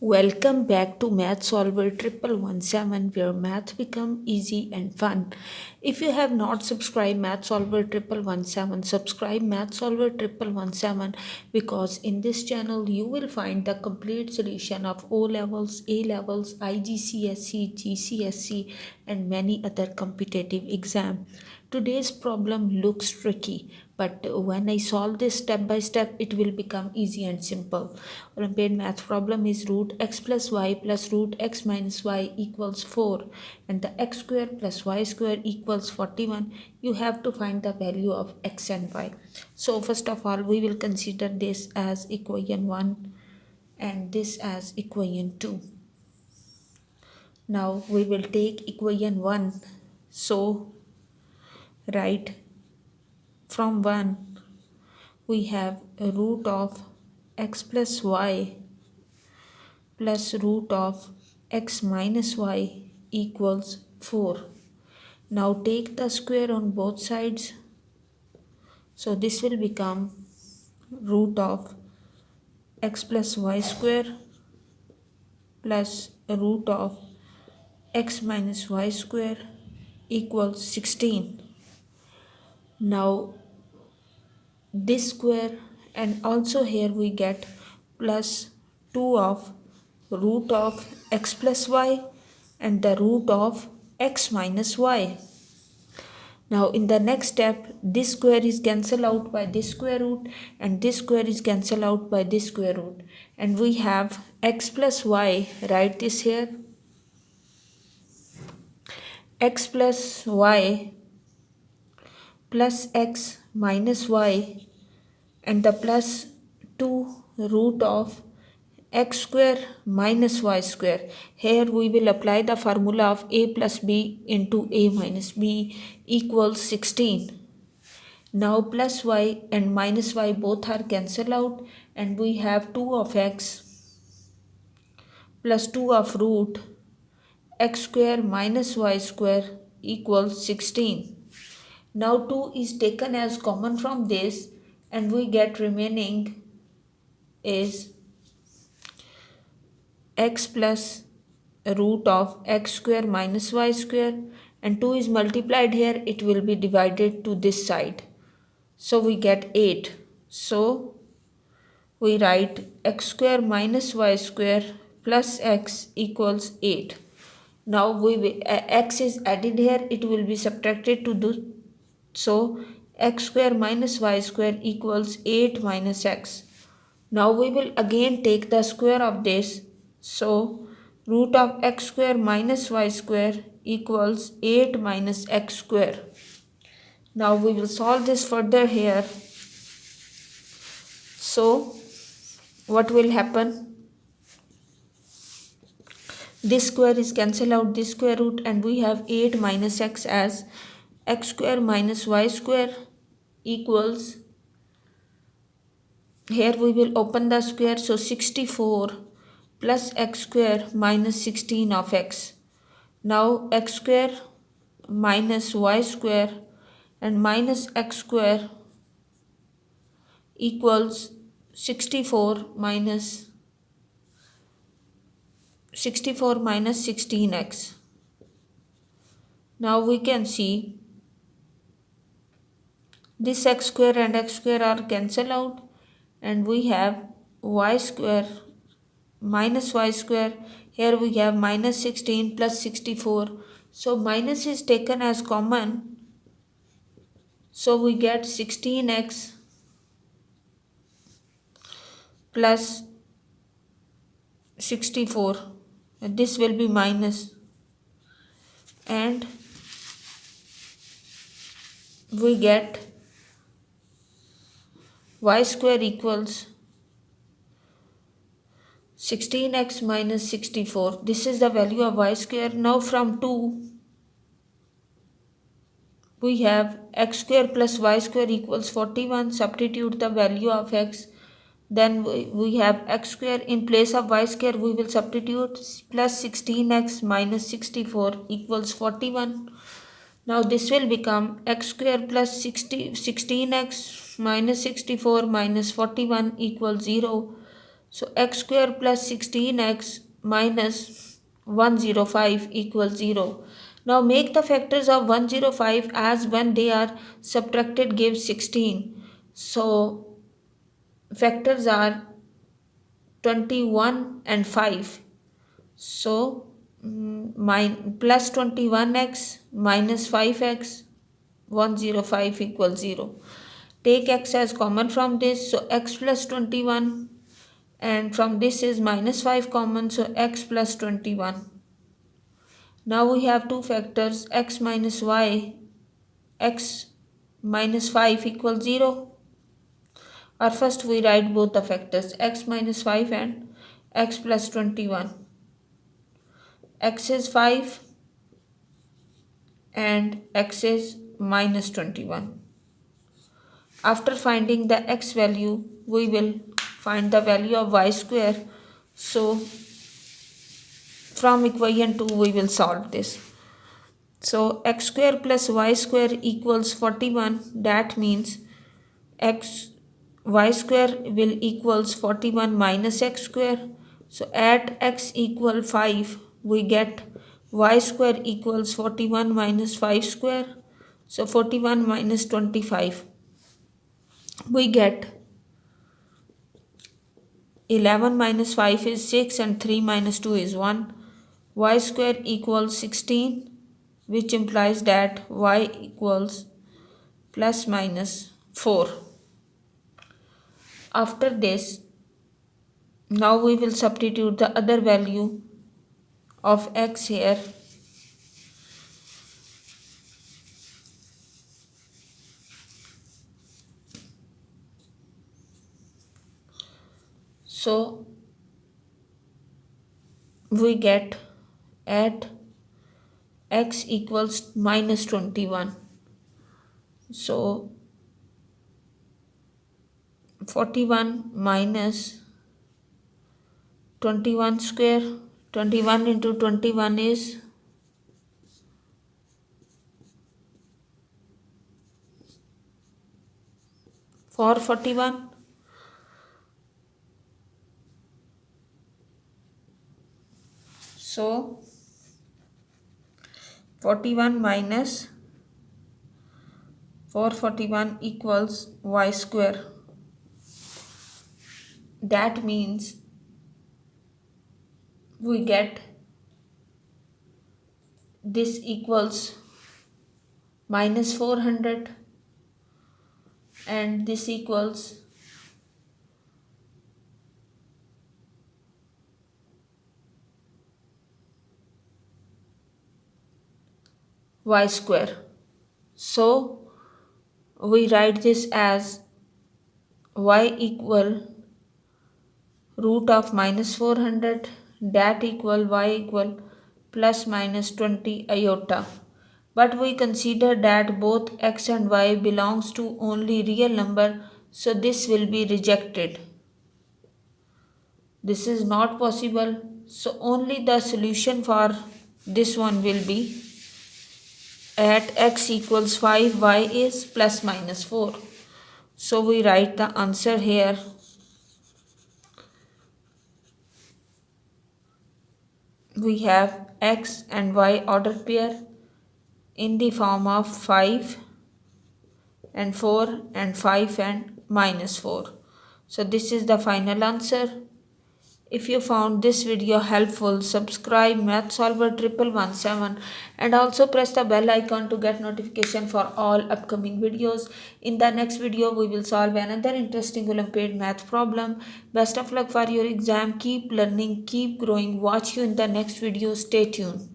Welcome back to Math Solver 1117 where math become easy and fun. If you have not subscribed Math Solver 1117, subscribe Math Solver 1117 because in this channel you will find the complete solution of O levels, A levels, IGCSE, GCSE and many other competitive exams. Today's problem looks tricky, but when I solve this step by step, it will become easy and simple. Olympiad math problem is root x plus y plus root x minus y equals 4 and the x square plus y square equals 41. You have to find the value of x and y. So first of all, we will consider this as equation 1 and this as equation 2. Now we will take equation 1. So write from 1 we have a root of x plus y plus root of x minus y equals 4. Now take the square on both sides. So this will become root of x plus y square plus root of x minus y square equals 16. Now this square and also here we get plus 2 of root of x plus y and the root of x minus y. Now in the next step, this square is cancelled out by this square root and this square is cancelled out by this square root. And we have x plus y, write this here, x plus y plus x minus y and the plus 2 root of x square minus y square. Here we will apply the formula of a plus b into a minus b equals 16. Now plus y and minus y both are cancelled out and we have 2 of x plus 2 of root x square minus y square equals 16. Now 2 is taken as common from this and we get remaining is x plus root of x square minus y square and 2 is multiplied here, it will be divided to this side. So we get 8. So we write x square minus y square plus x equals 8. Now x is added here, it will be subtracted to do. So x square minus y square equals 8 minus x. Now we will again take the square of this. So root of x square minus y square equals 8 minus x square. Now we will solve this further here. So what will happen? This square is cancelled out this square root and we have 8 minus x as x square minus y square equals, here we will open the square, so 64 plus x square minus 16 of x. Now x square minus y square and minus x square equals 64 minus 16x. Now we can see this x square and x square are cancelled out and we have y square minus y square. Here we have minus 16 plus 64. So minus is taken as common. So we get 16x plus 64. And this will be minus. And we get y square equals 16x minus 64. This is the value of y square. Now from 2 we have x square plus y square equals 41. Substitute the value of x. Then we have x square in place of y square. We will substitute plus 16x minus 64 equals 41. Now this will become x square plus 16x minus 64 minus 41 equals 0. So x square plus 16x minus 105 equals 0. Now make the factors of 105 as when they are subtracted gives 16. So factors are 21 and 5. So plus 21x minus 5x 105 equals 0. Take x as common from this, so x plus 21, and from this is minus 5 common, so x plus 21. Now we have two factors x minus y, x minus 5 equals 0. Or first we write both the factors x minus 5 and x plus 21. X is 5 and x is minus 21. After finding the x value, we will find the value of y square. So from equation 2 we will solve this. So x square plus y square equals 41. That means x y square will equals 41 minus x square. So at x equal 5 we get y square equals 41 minus 5 square. So 41 minus 25 we get 11 minus 5 is 6 and 3 minus 2 is 1. Y square equals 16, which implies that y equals plus minus 4. After this, now we will substitute the other value of x here. So we get at x equals minus 21. So 41 minus 21 square, 21 into 21 is 441. So 41 minus 441 equals y square. That means we get this equals minus 400 and this equals y square. So we write this as y equal root of minus 400, that equal y equal plus minus 20 iota. But we consider that both x and y belongs to only real number, so this will be rejected. This is not possible, so only the solution for this one will be at x equals 5, y is plus minus 4. So we write the answer here. We have x and y ordered pair in the form of 5 and 4 and 5 and minus 4. So this is the final answer. If you found this video helpful, subscribe Math Solver 1117 and also press the bell icon to get notification for all upcoming videos. In the next video, we will solve another interesting Olympiad math problem. Best of luck for your exam. Keep learning, keep growing. Watch you in the next video. Stay tuned.